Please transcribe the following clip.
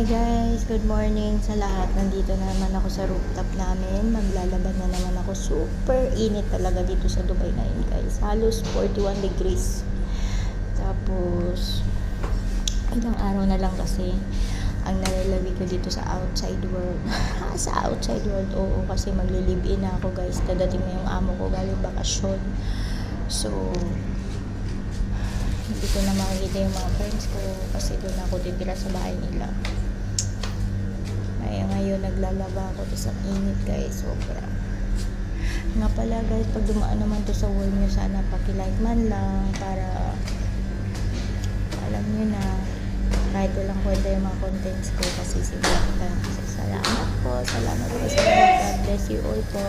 Hi guys, good morning sa lahat. Nandito na naman ako sa rooftop namin. Maglalaban na naman ako. Super init talaga dito sa Dubai ngayon guys. Halos 41 degrees. Tapos, ilang araw na lang kasi ang nalalawi ko dito sa outside world. Sa outside world, oo. Kasi magli-live-in na ako guys. Dadating na yung amo ko galing bakasyon. So, hindi ko na makikita yung mga friends ko kasi doon ako titira sa bahay nila. Kaya ngayon naglalaba ako sa init guys, sobra. Nga pala guys, pag dumaan naman to sa wall nyo, sana paki-like man lang para alam nyo na kahit walang kwenta yung mga contents ko kasi simulan. Salamat po sa lahat. God bless you all po.